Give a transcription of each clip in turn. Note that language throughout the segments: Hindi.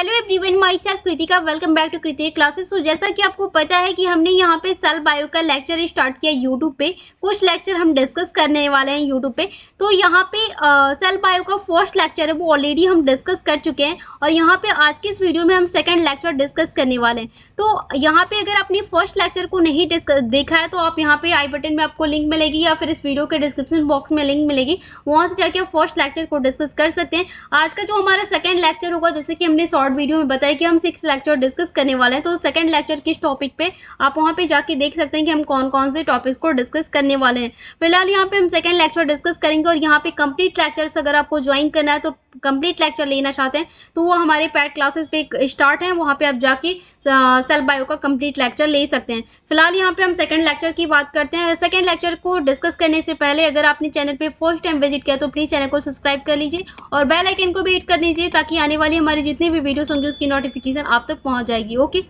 Hello everyone, myself Kritika. Welcome back to Kritika classes. तो जैसा कि आपको पता है कि हमने यहाँ पे सेल बायो का लेक्चर स्टार्ट किया यूट्यूब पे। कुछ लेक्चर हम डिस्कस करने वाले हैं यूट्यूब पे। तो यहाँ पे सेल बायो का फर्स्ट लेक्चर है वो ऑलरेडी हम डिस्कस कर चुके हैं और यहाँ पे आज के इस वीडियो में हम सेकेंड लेक्चर डिस्कस करने वाले हैं। तो यहाँ पे अगर आपने फर्स्ट लेक्चर को नहीं देखा है तो आप यहाँ पे आई बटन में आपको लिंक मिलेगी या फिर इस वीडियो के डिस्क्रिप्शन बॉक्स में लिंक मिलेगी, वहां से जाके आप फर्स्ट लेक्चर को डिस्कस कर सकते हैं। आज का जो हमारा सेकेंड लेक्चर होगा, जैसे कि हमने शॉर्ट वीडियो में बताया कि हम 6 लेक्चर डिस्कस करने वाले हैं, तो सेकंड लेक्चर किस टॉपिक पे आप वहां पे जाके देख सकते हैं कि हम कौन कौन से टॉपिक्स को डिस्कस करने वाले हैं। फिलहाल यहाँ पे हम सेकंड लेक्चर डिस्कस करेंगे और यहाँ पे कंप्लीट लेक्चर्स अगर आपको ज्वाइन करना है तो कंप्लीट लेक्चर लेना चाहते हैं तो वो हमारे पैड क्लासेस पे स्टार्ट है, वहाँ पे आप जाके सेल बायो का कंप्लीट लेक्चर ले सकते हैं। फिलहाल यहाँ पे हम सेकंड लेक्चर की बात करते हैं। सेकंड लेक्चर को डिस्कस करने से पहले अगर आपने चैनल पे फर्स्ट टाइम विजिट किया तो प्लीज चैनल को सब्सक्राइब कर लीजिए और बेल आइकन को भी हिट कर लीजिए ताकि आने वाली हमारी जितनी भी वीडियोस होंगी उसकी नोटिफिकेशन आप तक पहुंच जाएगी। ओके,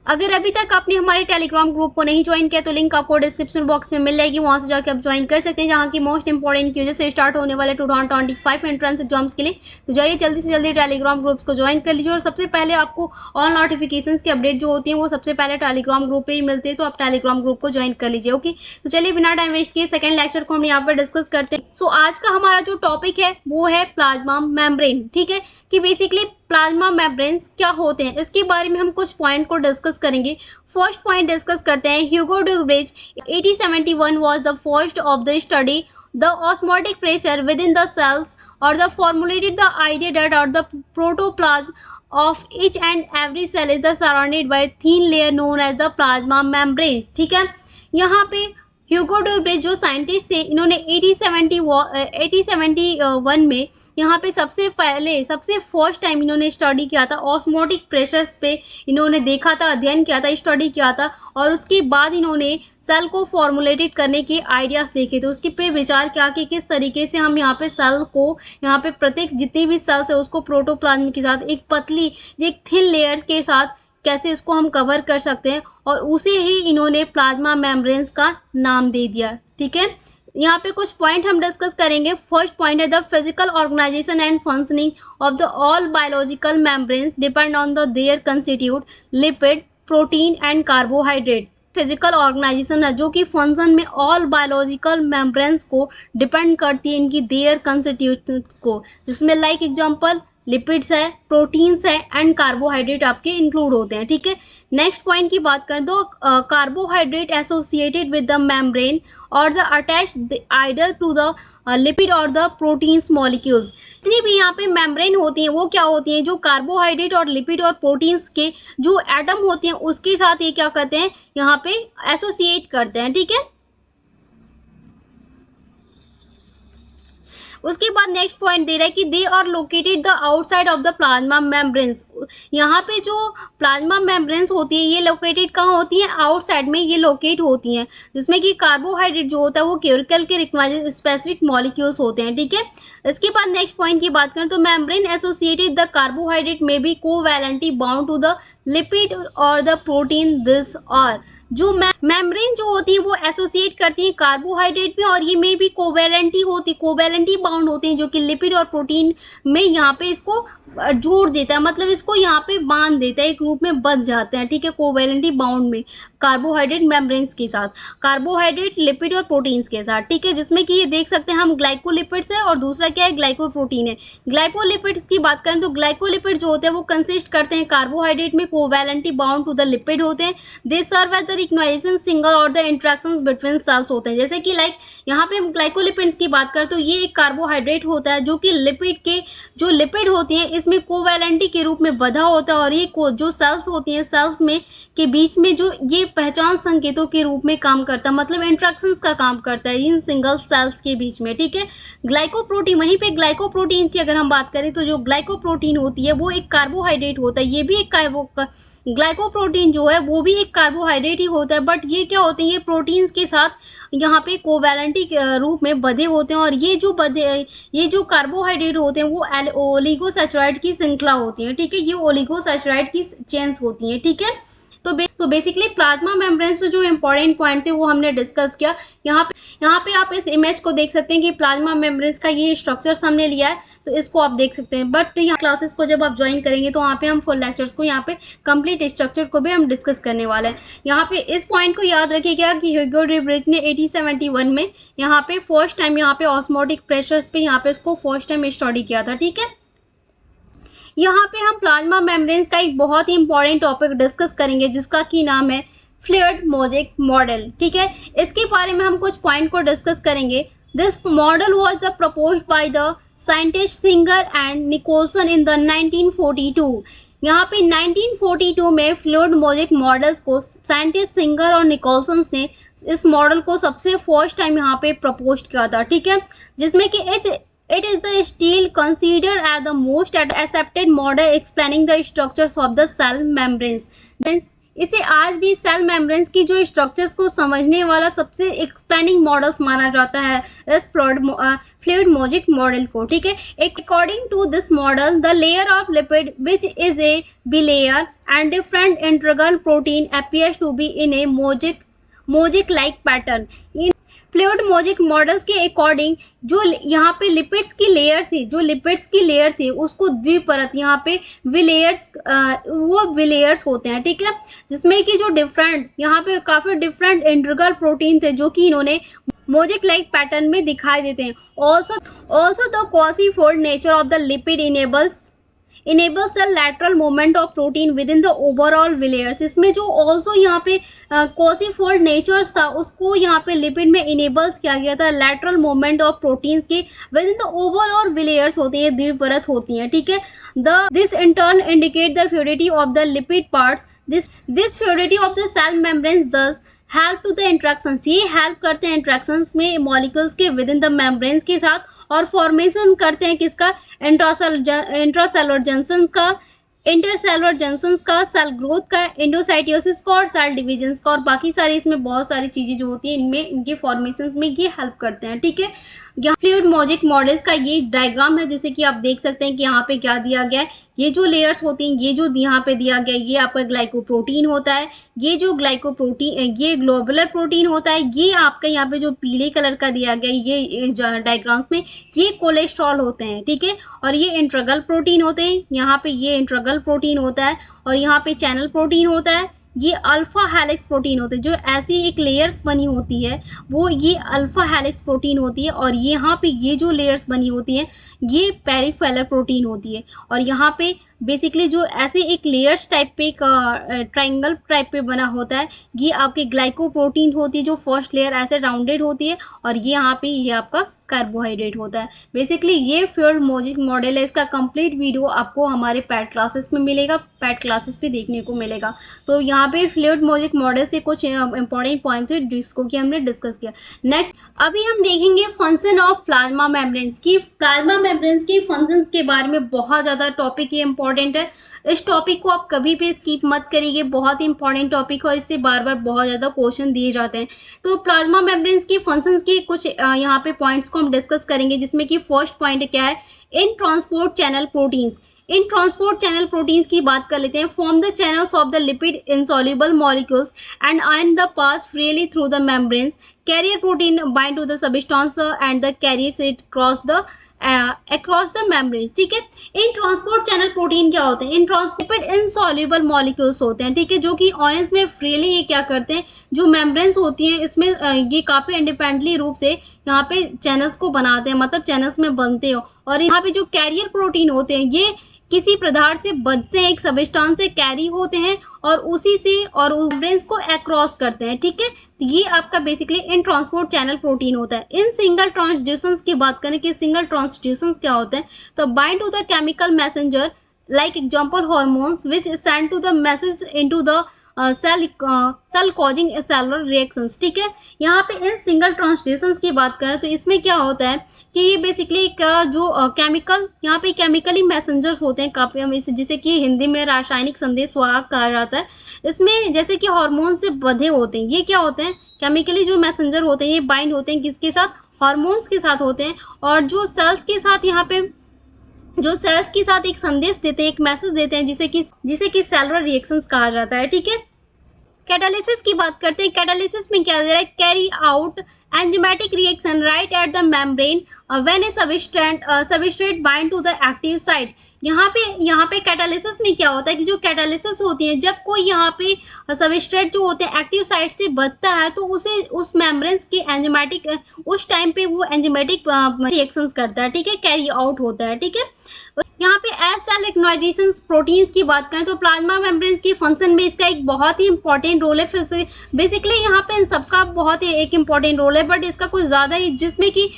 अगर अभी तक आपने हमारे टेलीग्राम ग्रुप को नहीं ज्वाइन किया तो लिंक आपको डिस्क्रिप्शन बॉक्स में मिल जाएगी, वहां से जाकर आप ज्वाइन कर सकते हैं, जहां की मोस्ट इंपॉर्टेंट क्यूजेस से स्टार्ट होने वाले 2025 एंट्रेंस एग्जाम्स के लिए। तो जाइए जल्दी से जल्दी टेलीग्राम ग्रुप्स को ज्वाइन कर लीजिए और सबसे पहले आपको ऑल नोटिफिकेशंस की अपडेट जो होती है वो सबसे पहले टेलीग्राम ग्रुप पे ही मिलती है, तो आप टेलीग्राम ग्रुप को ज्वाइन कर लीजिए। ओके, तो चलिए बिना टाइम वेस्ट किए सेकंड लेक्चर को हम यहाँ पर डिस्कस करते हैं। सो आज का हमारा जो टॉपिक है वो है प्लाज्मा मेम्ब्रेन। ठीक है, कि बेसिकली प्लाज्मा मेम्ब्रेन्स क्या होते हैं इसके बारे में हम कुछ पॉइंट को डिस्कस करेंगे। फर्स्ट पॉइंट डिस्कस करते हैं। Hugo Dubridge 1871 was the first of the study the osmotic pressure within the cells और the formulated the idea that और the protoplasm of each and every cell is surrounded by a thin layer known as the plasma membrane। ठीक है, यहाँ पे ह्यूगो ड्यूब्रिज जो साइंटिस्ट थे इन्होंने 1871 में यहाँ पे सबसे फर्स्ट टाइम इन्होंने स्टडी किया था, ऑस्मोटिक प्रेशर्स पे इन्होंने देखा था, अध्ययन किया था, स्टडी किया था और उसके बाद इन्होंने सेल को फॉर्मुलेटेड करने के आइडियाज देखे थे। उसके पे विचार किया कि किस तरीके से हम यहाँ पे सेल को, यहाँ पे प्रत्येक जितनी भी सेल्स है उसको प्रोटोप्लाज्म के साथ एक पतली एक थिन लेयर के साथ कैसे इसको हम कवर कर सकते हैं और उसे ही इन्होंने प्लाज्मा मेम्ब्रेन्स का नाम दे दिया। ठीक है, यहाँ पे कुछ पॉइंट हम डिस्कस करेंगे। फर्स्ट पॉइंट है the physical organization and functioning of the all biological membranes depend on the their constitute lipid protein and carbohydrate. Physical organization है जो कि फंक्शन में ऑल बायोलॉजिकल मेम्ब्रेन्स को डिपेंड करती है इनकी देयर कंस्टिट्यूट को, जिसमें लाइक एग्जांपल लिपिड्स है, प्रोटीन्स है एंड कार्बोहाइड्रेट आपके इंक्लूड होते हैं। ठीक है, नेक्स्ट पॉइंट की बात करें तो carbohydrate associated with the membrane और the attached either to the lipid और द प्रोटीन्स मॉलिक्यूल्स। जितनी भी यहाँ पे मेम्ब्रेन होती हैं वो क्या होती हैं, जो कार्बोहाइड्रेट और लिपिड और प्रोटीन्स के जो एटम होते हैं उसके साथ ये क्या करते हैं, यहाँ पे एसोसिएट करते हैं। ठीक है, उसके बाद नेक्स्ट पॉइंट दे रहा है कि they are located the outside of the plasma membranes. यहाँ पे जो प्लाज्मा मेम्ब्रेन्स होती है ये लोकेटेड कहाँ होती है, आउटसाइड में ये लोकेट होती हैं, जिसमें कि कार्बोहाइड्रेट जो होता है वो केमिकल के रिक्वायर्ड स्पेसिफिक मॉलिक्यूल्स होते हैं। ठीक है, इसके बाद नेक्स्ट पॉइंट की बात करें तो मेम्ब्रेन एसोसिएटेड द कार्बोहाइड्रेट में be covalently bound to the lipid और द प्रोटीन दिस और जो मेम्ब्रेन जो होती है वो एसोसिएट करती है कार्बोहाइड्रेट में और ये में भी कोवैलेंटली बाउंड होते हैं जो कि लिपिड और प्रोटीन में यहाँ पे इसको जोड़ देता है, मतलब इसको यहाँ पे बांध देता है, एक रूप में बंध जाते हैं। ठीक है, कोवैलेंटली बाउंड में कार्बोहाइड्रेट मेम्ब्रेन्स के साथ, कार्बोहाइड्रेट लिपिड और प्रोटीन्स के साथ। ठीक है, जिसमें कि ये देख सकते हैं हम ग्लाइकोलिपिड्स है और दूसरा क्या है ग्लाइकोप्रोटीन है। ग्लाइकोलिपिड्स की बात करें तो ग्लाइकोलिपिड जो होते हैं वो कंसिस्ट करते हैं कार्बोहाइड्रेट में, covalently bound to the lipid होते हैं, they serve as the recognisation single और द इंटरेक्शंस बिटवीन सेल्स होते हैं। जैसे कि लाइक यहाँ पे हम ग्लाइकोलिपिड्स की बात करें तो ये एक कार्बोहाइड्रेट होता है जो कि लिपिड के जो लिपिड होती हैं इसमें कोवैलेंटी के रूप में बधा होता है और ये जो सेल्स होती हैं सेल्स में के बीच में जो ये पहचान संकेतों के रूप में काम करता है, मतलब इंटरेक्शंस का काम करता है इन सिंगल सेल्स के बीच में। ठीक है, ग्लाइकोप्रोटीन, वहीं पे ग्लाइकोप्रोटीन की अगर हम बात करें तो जो ग्लाइकोप्रोटीन होती है वो एक कार्बोहाइड्रेट होता है, ये भी एक ग्लाइकोप्रोटीन जो है वो भी एक कार्बोहाइड्रेट ही होता है, बट ये क्या होते हैं, ये प्रोटीन्स के साथ यहाँ पे कोवैलेंटी रूप में बधे होते हैं और ये जो कार्बोहाइड्रेट होते हैं वो ओलिगोसैचराइड की श्रृंखला होती है। ठीक है, ये ओलिगोसैचराइड की चेन्स होती हैं। ठीक है, तो बेसिकली प्लाज्मा मेम्ब्रेन्स जो इम्पोर्टेंट पॉइंट थे वो हमने डिस्कस किया। यहाँ पे आप इस इमेज को देख सकते हैं कि प्लाज्मा मेम्ब्रेन्स का ये स्ट्रक्चर्स हमने लिया है, तो इसको आप देख सकते हैं। बट यहाँ क्लासेस को जब आप ज्वाइन करेंगे तो वहाँ पे हम फुल लेक्चर्स को यहाँ पे कंप्लीट स्ट्रक्चर को भी हम डिस्कस करने वाले हैं। यहाँ पे इस पॉइंट को याद रखिएगा कि ह्यूगो डी ब्रिज ने 1871 में यहाँ पे फर्स्ट टाइम यहाँ पे ऑस्मोटिक प्रेशर्स पे यहाँ पे इसको फर्स्ट टाइम स्टडी किया था। ठीक है, यहाँ पे हम प्लाज्मा मेम्ब्रेन्स का एक बहुत ही इंपॉर्टेंट टॉपिक डिस्कस करेंगे जिसका की नाम है फ्लूइड मोजेक मॉडल। ठीक है, इसके बारे में हम कुछ पॉइंट को डिस्कस करेंगे। This model was the proposed by the scientist Singer and Nicolson in the 1942। यहाँ पे 1942 में फ्लूइड मोजेक मॉडल्स को साइंटिस्ट सिंगर और निकोलसन ने इस मॉडल को सबसे फर्स्ट टाइम यहाँ पे प्रपोज किया था। ठीक है, जिसमें कि it is the still considered as the most accepted model explaining the structures of the cell membranes। इसे आज भी सेल मेम्ब्रेन्स की जो स्ट्रक्चर्स को समझने वाला सबसे एक्सप्लेनिंग मॉडल्स माना जाता है इस फ्लूइड मोजेक मॉडल को। ठीक है, according to this model the layer of lipid which is a bilayer and different integral protein appears to be in a mosaic like pattern. Fluid mosaic models के अकॉर्डिंग जो यहाँ पे लिपिड्स की लेयर थी उसको द्विपरत यहाँ पे विलेयर्स होते हैं। ठीक है, जिसमें कि जो डिफरेंट यहाँ पे काफी डिफरेंट इंटीग्रल प्रोटीन थे जो कि इन्होंने मोजेक लाइक पैटर्न में दिखाई देते हैं। Also the quasi fold nature of the lipid enables the lateral movement of protein within the overall layers। इसमें जो also यहाँ पे quasi-fold natures था उसको यहाँ पे लिपिड में enables किया गया था। lateral movement of proteins के within the overall layers होती है, द्विपरत होती हैं। ठीक है, this in turn indicate the fluidity of the lipid parts। this fluidity of the cell membranes thus help to the interactions। ये help करते हैं interactions में molecules के within the membranes के साथ और फॉर्मेशन करते हैं किसका, इंट्रासेलुलर जंक्शंस का, सेल ग्रोथ का, एंडोसाइटोसिस का और सेल डिविजन्स का और बाकी सारी इसमें बहुत सारी चीजें जो होती हैं इनमें इनके फॉर्मेशंस में ये हेल्प करते हैं। ठीक है, यहाँ फ्लूइड मोजेक मॉडल्स का ये डायग्राम है जैसे कि आप देख सकते हैं कि यहाँ पे क्या दिया गया है। ये जो लेयर्स होती हैं, ये जो यहाँ पे दिया गया है ये आपका ग्लाइकोप्रोटीन होता है। ये जो ग्लाइकोप्रोटीन ये ग्लोबुलर प्रोटीन होता है। ये आपका यहाँ पे जो पीले कलर का दिया गया है ये डायग्राम में ये कोलेस्ट्रॉल होते हैं। ठीक है, और ये इंटीग्रल प्रोटीन होते हैं। यहाँ पे ये इंटीग्रल प्रोटीन होता है और यहाँ पे चैनल प्रोटीन होता है। ये अल्फा हेलिक्स प्रोटीन होते हैं। जो ऐसी एक लेयर्स बनी होती है वो ये अल्फा हेलिक्स प्रोटीन होती है और यहाँ पे ये जो लेयर्स बनी होती हैं ये पेरिफेरल प्रोटीन होती है। और यहाँ पे बेसिकली जो ऐसे एक लेयर्स टाइप पे एक ट्राइंगल टाइप पे बना होता है ये आपकी ग्लाइकोप्रोटीन होती है जो फर्स्ट लेयर ऐसे राउंडेड होती है और ये यहाँ पे ये आपका कार्बोहाइड्रेट होता है। बेसिकली ये फ्लूइड मोजेक मॉडल है। इसका कंप्लीट वीडियो आपको हमारे पैड क्लासेस में मिलेगा, पैड क्लासेस पे देखने को मिलेगा। तो यहाँ पे फ्लूइड मोजेक मॉडल से कुछ इंपॉर्टेंट पॉइंट थे जिसको कि हमने डिस्कस किया। नेक्स्ट अभी हम देखेंगे फंक्शन ऑफ प्लाज्मा मेम्ब्रेन्स की। प्लाज्मा मेम्ब्रेन्स की फंक्शंस के बारे में बहुत ज़्यादा टॉपिक ये इंपॉर्टेंट है। इस टॉपिक को आप कभी भी स्किप मत करिए, बहुत ही इंपॉर्टेंट टॉपिक है और इससे बार बार बहुत ज़्यादा क्वेश्चन दिए जाते हैं। तो प्लाज्मा मेम्ब्रेन्स की फंक्शंस की कुछ यहाँ पे पॉइंट्स को हम डिस्कस करेंगे जिसमें कि फर्स्ट पॉइंट क्या है, in transport channel proteins. In transport channel proteins की बात कर लेते हैं। Form the channels of the lipid insoluble molecules and ion the pass freely through the membranes. Carrier protein bind to the substance and the carriers it across the membrane। ठीक है, इन ट्रांसपोर्ट चैनल प्रोटीन क्या होते हैं, इन ट्रांसपोर्ट इनसॉल्युबल मॉलिक्यूल्स होते हैं। ठीक है, जो कि आयंस में फ्रीली ये क्या करते हैं, जो मेम्ब्रेन्स होती हैं इसमें ये काफी इंडिपेंडेंटली रूप से यहाँ पे चैनल्स को बनाते हैं, मतलब चैनल्स में बनते हो। और यहाँ पे जो कैरियर प्रोटीन होते हैं ये किसी पदार्थ से बनते हैं, एक सबस्टेंस से कैरी होते हैं और उसी से और मेम्ब्रेन्स को अक्रॉस करते हैं। ठीक है, तो ये आपका बेसिकली इन ट्रांसपोर्ट चैनल प्रोटीन होता है। इन सिंगल ट्रांसड्यूशंस की बात करें कि सिंगल ट्रांसड्यूशंस क्या होते हैं, तो bind to the chemical messenger like example hormones which send to the message into the cell causing cellular reactions. ठीक है, यहाँ पे इन सिंगल ट्रांसड्यूशंस की बात करें तो इसमें क्या होता है कि ये बेसिकली जो केमिकल यहाँ पे केमिकली मैसेंजर्स होते हैं काफी, हम इसे जिसे कि हिंदी में रासायनिक संदेश वाहक कहा जाता है। इसमें जैसे कि हार्मोन से बंधे होते हैं, ये क्या होते हैं केमिकली जो मैसेंजर होते हैं ये बाइंड होते हैं किसके साथ, हार्मोन्स के साथ होते हैं। और जो सेल्स के साथ यहाँ पे जो सेल्स के साथ एक संदेश देते हैं, एक मैसेज देते हैं जिसे कि सेलुलर रिएक्शंस कहा जाता है। ठीक है, कैटालिसिस की बात करते हैं। कैटालिसिस में क्या दे रहा है, carry out enzymatic reaction right at the membrane when a substrate bind to the active site. यहाँ पे कैटालिसिस में क्या होता है कि जो कैटालिसिस होती है, जब कोई यहाँ पे सबस्ट्रेट जो होते हैं एक्टिव साइट से बचता है तो उसे उस मेम्ब्रेन्स के एंजाइमेटिक उस टाइम पे वो एंजाइमेटिक रिएक्शंस करता है, ठीक है, कैरी आउट होता है, ठीक है। यहाँ पे एज सेल रिकग्नाइजेशन प्रोटीन्स की बात करें तो प्लाज्मा मेम्ब्रेन्स की फंक्शन में इसका एक बहुत ही इंपॉर्टेंट रोल है। फिर से बेसिकली यहाँ पे इन सबका बहुत ही एक इंपॉर्टेंट रोल है, बट इसका कुछ ज़्यादा ही, जिसमें कि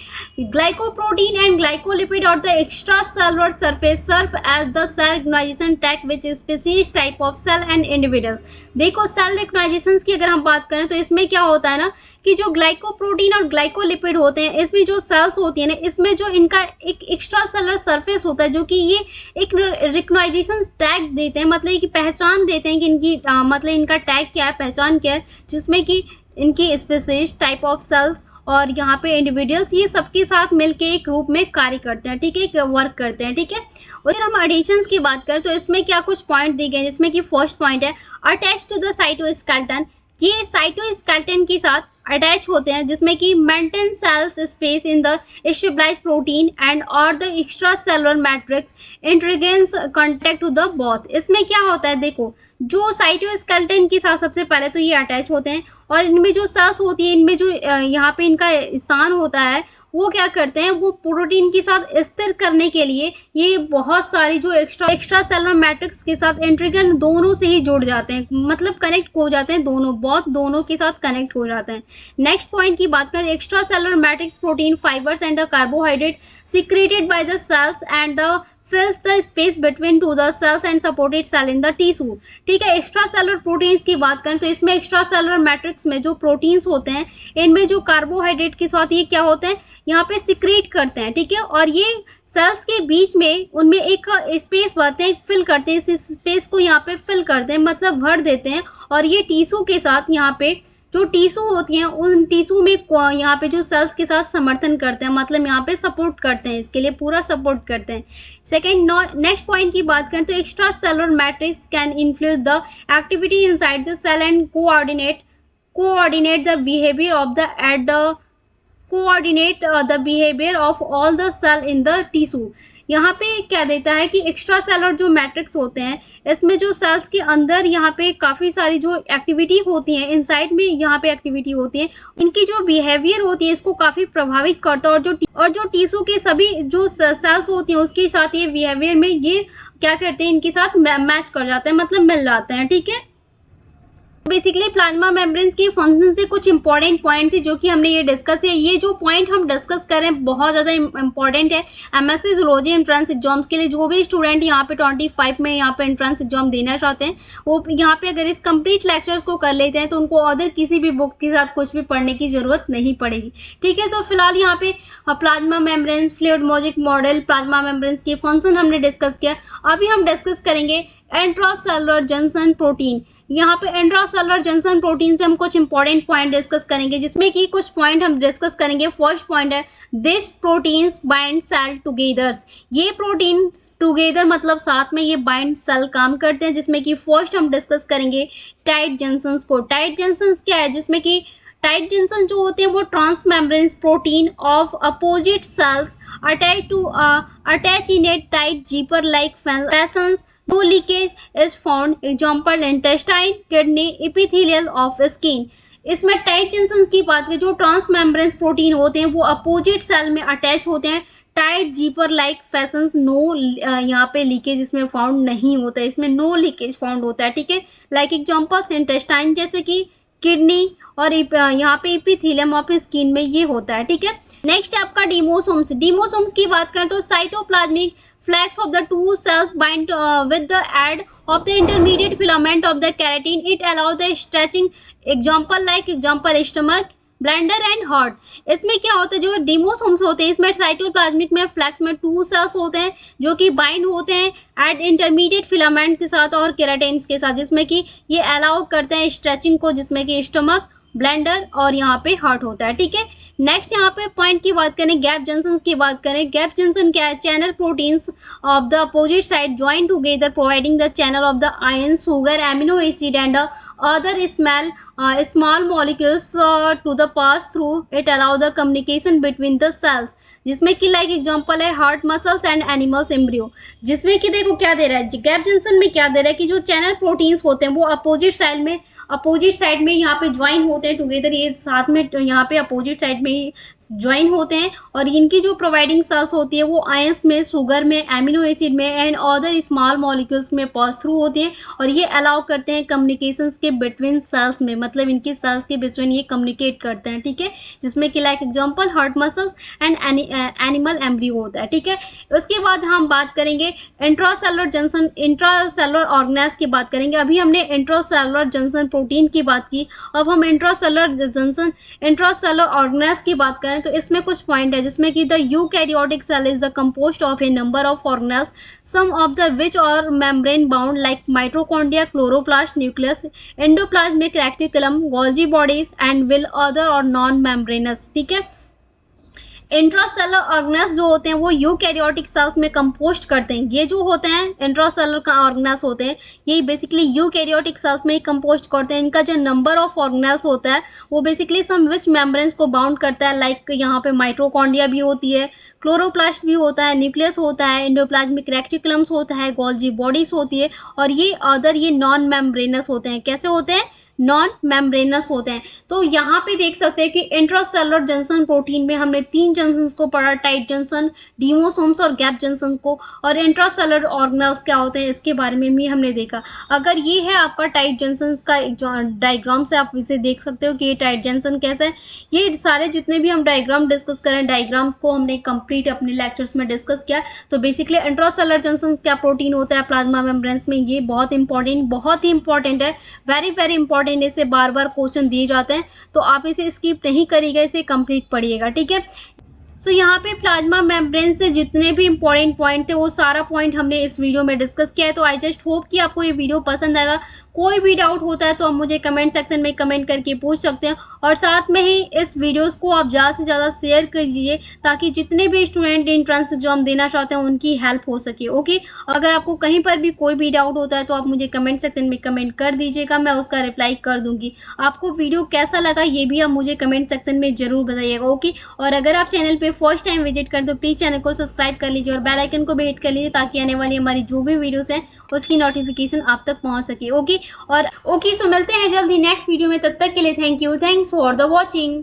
glycoprotein and glycolipid or the extra cellular surface serve as the cell recognization tag which species type of cell and individuals. देखो सेल रिकग्नाइजेशन की अगर हम बात करें तो इसमें क्या होता है ना कि जो ग्लाइकोप्रोटीन और ग्लाइकोलिपिड होते हैं, इसमें जो सेल्स होती है ना, इसमें जो इनका एक एक्स्ट्रा सेलुलर सरफेस होता है जो कि ये एक रिकग्नाइजेशन टैग देते हैं, मतलब कि पहचान देते हैं कि इनकी मतलब इनका टैग क्या है, पहचान क्या है, जिसमें कि इनकी स्पीसीज टाइप ऑफ सेल्स और यहाँ पे इंडिविजुअल्स ये सबके साथ मिलके एक ग्रुप में कार्य करते हैं, ठीक है, वर्क करते हैं, ठीक है। और हम एडिशंस की बात करें तो इसमें क्या कुछ पॉइंट दिए गए, जिसमें कि फर्स्ट पॉइंट है अटैच टू द साइटोस्केलेटन। ये साइटोस्केलेटन के साथ अटैच होते हैं, जिसमें कि maintain cells space in the stabilise protein and और the extra cellular matrix integrins contact to the both. इसमें क्या होता है, देखो जो साइटोस्केलेटन के साथ सबसे पहले तो ये अटैच होते हैं और इनमें जो सेल्स होती है, इनमें जो यहाँ पे इनका स्थान होता है, वो क्या करते हैं, वो प्रोटीन के साथ स्थिर करने के लिए ये बहुत सारी जो एक्स्ट्रा सेलुलर मैट्रिक्स के साथ इंट्रीगन दोनों से ही जुड़ जाते हैं, मतलब कनेक्ट हो जाते हैं, दोनों के साथ कनेक्ट हो जाते हैं। नेक्स्ट पॉइंट की बात करें, extra cellular matrix protein fibres and the carbohydrate secreted by the cells and the fills the space between to the cells and supported cell in the tissue, ठीक है। एक्स्ट्रा सेलुलर प्रोटीन्स की बात करें तो इसमें एक्स्ट्रा सेलुलर मैट्रिक्स में जो प्रोटीन्स होते हैं, इनमें जो कार्बोहाइड्रेट के साथ ये क्या होते हैं, यहाँ पे सिक्रेट करते हैं, ठीक है, और ये सेल्स के बीच में उनमें एक स्पेस भरते हैं, फिल करते हैं, इस स्पेस को यहाँ पे फिल करते हैं, मतलब भर देते हैं, और ये टिश्यू के साथ यहाँ पे जो टिश्यू होती हैं उन टिश्यू में यहाँ पे जो सेल्स के साथ समर्थन करते हैं, मतलब यहाँ पे सपोर्ट करते हैं, इसके लिए पूरा सपोर्ट करते हैं। सेकेंड, नेक्स्ट पॉइंट की बात करें तो extra cellular matrix can influence the activity inside the cell and coordinate the behaviour of all the cell in the tissue. यहाँ पे क्या देता है कि एक्स्ट्रा सेलुलर जो मैट्रिक्स होते हैं, इसमें जो सेल्स के अंदर यहाँ पे काफ़ी सारी जो एक्टिविटी होती है, इनसाइड में यहाँ पे एक्टिविटी होती है, इनकी जो बिहेवियर होती है इसको काफ़ी प्रभावित करता है, और जो टिश्यू के सभी जो सेल्स होती हैं उसके साथ ये बिहेवियर में ये क्या करते हैं, इनके साथ मैच कर जाते हैं, मतलब मिल जाते हैं, ठीक है। बेसिकली प्लाज्मा मेम्ब्रेन्स की फंक्शन से कुछ इंपॉर्टेंट पॉइंट थे जो कि हमने ये डिस्कस किया। ये जो पॉइंट हम डिस्कस कर रहे हैं बहुत ज़्यादा इंपॉर्टेंट है एमएससी जूलॉजी एंट्रेंस एग्जाम्स के लिए। जो भी स्टूडेंट यहाँ पे 25 में यहाँ पे एंट्रेंस एग्जाम देना चाहते हैं, वो यहाँ पे अगर इस कंप्लीट लेक्चर्स को कर लेते हैं तो उनको अदर किसी भी बुक के साथ कुछ भी पढ़ने की जरूरत नहीं पड़ेगी, ठीक है। तो फिलहाल यहाँ पे plasma membranes, fluidologic model, plasma membranes की फंक्शन हमने डिस्कस किया। अभी हम डिस्कस करेंगे इंट्रासेलुलर जंक्शन प्रोटीन। यहाँ पे इंट्रासेलुलर जंक्शन प्रोटीन से हम कुछ इंपॉर्टेंट पॉइंट डिस्कस करेंगे, जिसमें कि कुछ पॉइंट हम डिस्कस करेंगे। फर्स्ट पॉइंट है this proteins bind cell together. ये प्रोटीन टुगेदर मतलब साथ में ये बाइंड सेल काम करते हैं, जिसमें कि फर्स्ट हम डिस्कस करेंगे टाइट जंक्शंस को। टाइट जंक्शंस क्या है, जिसमें कि टाइट जंक्शन जो होते हैं वो trans membranes protein of opposite cells attach in a tight zipper like fashions. No leakage is found. Example intestine, kidney, epithelial of skin. इसमें टाइट जंक्शन की बात करें, जो ट्रांस मेम्ब्रेन्स प्रोटीन होते हैं वो अपोजिट सेल में अटैच होते हैं टाइट जीपर लाइक फैशंस। नो यहाँ पे लीकेज इसमें फाउंड नहीं होता है, इसमें नो लीकेज फाउंड होता है, ठीक है। लाइक एग्जांपल्स इंटेस्टाइन जैसे कि किडनी, और यहाँ पे एपिथेलियम ऑफ स्किन में ये होता है, ठीक है। नेक्स्ट है आपका डीमोसोम्स। डीमोसोम्स की बात करें तो cytoplasmic flaps of the two cells bind with the aid of the intermediate filament of the keratin. It allows the stretching. Example stomach, bladder and heart. इसमें क्या होता है, जो डीमोसोम्स होते हैं इसमें साइटोप्लाज्मिक में फ्लैक्स में 2 सेल्स होते हैं जो कि बाइंड होते हैं एट इंटरमीडिएट फिलामेंट के साथ और केराटिन्स के साथ, जिसमें कि ये अलाउ करते हैं स्ट्रेचिंग को, जिसमें कि स्टमक, ब्लैंडर और यहाँ पे हार्ट होता है, ठीक है। नेक्स्ट यहाँ पे पॉइंट की बात करें, गैप जंक्शन की बात करें। गैप जंक्शन क्या है? Channel proteins of the opposite side join together providing the channel of the ion, sugar, amino acid and other small molecules to the pass through it allow the communication between the cells. जिसमें कि लाइक एग्जांपल है heart muscles and animals embryo. जिसमें कि देखो क्या दे रहा है, गैप जंक्शन में क्या दे रहा है कि जो चैनल प्रोटीन्स होते हैं वो अपोजिट साइड में यहाँ पे ज्वाइन होते हैं टुगेदर, ये साथ में यहाँ पे अपोजिट साइड में ही ज्वाइन होते हैं। और इनकी जो प्रोवाइडिंग सेल्स होती है वो आयंस में, शुगर में, एमिनो एसिड में एंड अदर स्मॉल मॉलिक्यूल्स में पास थ्रू होती है। और ये अलाउ करते हैं कम्युनिकेशंस के बिटवीन सेल्स में, मतलब इनकी सेल्स के बिटवीन ये कम्युनिकेट करते हैं, ठीक है। जिसमें कि like example heart muscles and animal embryo होता है, ठीक है। उसके बाद हम बात करेंगे इंट्रासेलुलर जंक्शन, इंट्रासेलुलर ऑर्गेनेल्स की बात करेंगे। अभी हमने इंट्रासेलुलर जंक्शन प्रोटीन की बात की, अब हम इंट्रासेलुलर ऑर्गेनेल्स की बात करें तो इसमें कुछ पॉइंट है जिसमें कि the eukaryotic cell is the composed of a number of organelles, some of the which are membrane bound like mitochondria, chloroplast, nucleus, endoplasmic reticulum, Golgi bodies and will other or non membranous, ठीक है। इंट्रासेलुलर ऑर्गेनेल्स जो होते हैं वो यूकैरियोटिक सेल्स में कंपोस्ट करते हैं। ये जो होते हैं इंट्रासेलुलर का ऑर्गेनेल्स होते हैं, ये बेसिकली यूकैरियोटिक सेल्स में ही कंपोस्ट करते हैं। इनका जो नंबर ऑफ ऑर्गेनेल्स होता है वो बेसिकली सम विच मेम्ब्रेन्स को बाउंड करता है, लाइक यहाँ पे माइटोकॉन्ड्रिया भी होती है, क्लोरोप्लास्ट भी होता है, न्यूक्लियस होता है, एंडोप्लाज्मिक रेटिकुलम्स होता है, गोल्जी बॉडीज होती है, और ये अदर ये नॉन मेम्ब्रेनस होते हैं। कैसे होते हैं? नॉन मेम्ब्रेनस होते हैं। तो यहाँ पे देख सकते हैं कि इंट्रासेलुलर जंक्शन प्रोटीन में हमने 3 जंक्शंस को पढ़ा, टाइट जंक्शन, डिमोसोम्स और गैप जंक्शन को। और इंट्रासेलुलर ऑर्गेनेल्स क्या होते हैं इसके बारे में भी हमने देखा। अगर ये है आपका टाइट जंक्शन का डायग्राम से आप इसे देख सकते हो कि ये टाइट जंक्शन कैसा है। ये सारे जितने भी हम डायग्राम डिस्कस करें, डायग्राम को हमने कंप्लीट अपने लेक्चर्स में डिस्कस किया। तो बेसिकली इंट्रासेलुलर जंक्शन क्या प्रोटीन होता है प्लाज्मा मेम्ब्रेन्स में, ये बहुत ही इंपॉर्टेंट है, वेरी वेरी इंपॉर्टेंट। इसे बार बार क्वेश्चन दिए जाते हैं, तो आप इसे स्किप नहीं करिएगा, इसे कंप्लीट पढ़िएगा, ठीक है। तो यहाँ पे प्लाज्मा मेम्ब्रेन से जितने भी इंपॉर्टेंट पॉइंट थे वो सारा पॉइंट हमने इस वीडियो में डिस्कस किया है। तो आई जस्ट होप कि आपको ये वीडियो पसंद आएगा। कोई भी डाउट होता है तो आप मुझे कमेंट सेक्शन में कमेंट करके पूछ सकते हैं, और साथ में ही इस वीडियोस को आप ज़्यादा से ज़्यादा शेयर कीजिए ताकि जितने भी स्टूडेंट एंट्रेंस एग्जाम देना चाहते हैं उनकी हेल्प हो सके, ओके। अगर आपको कहीं पर भी कोई भी डाउट होता है तो आप मुझे कमेंट सेक्शन में कमेंट कर दीजिएगा, मैं उसका रिप्लाई कर दूंगी। आपको वीडियो कैसा लगा ये भी आप मुझे कमेंट सेक्शन में जरूर बताइएगा, ओके। और अगर आप चैनल पर फर्स्ट टाइम विजिट करें तो प्लीज़ चैनल को सब्सक्राइब कर लीजिए और बेल आइकन को भी हिट कर लीजिए ताकि आने वाली हमारी जो भी वीडियोस हैं उसकी नोटिफिकेशन आप तक पहुंच सके, ओके। और ओके, सो मिलते हैं जल्द ही नेक्स्ट वीडियो में। तब तक के लिए thank you, thanks for the watching.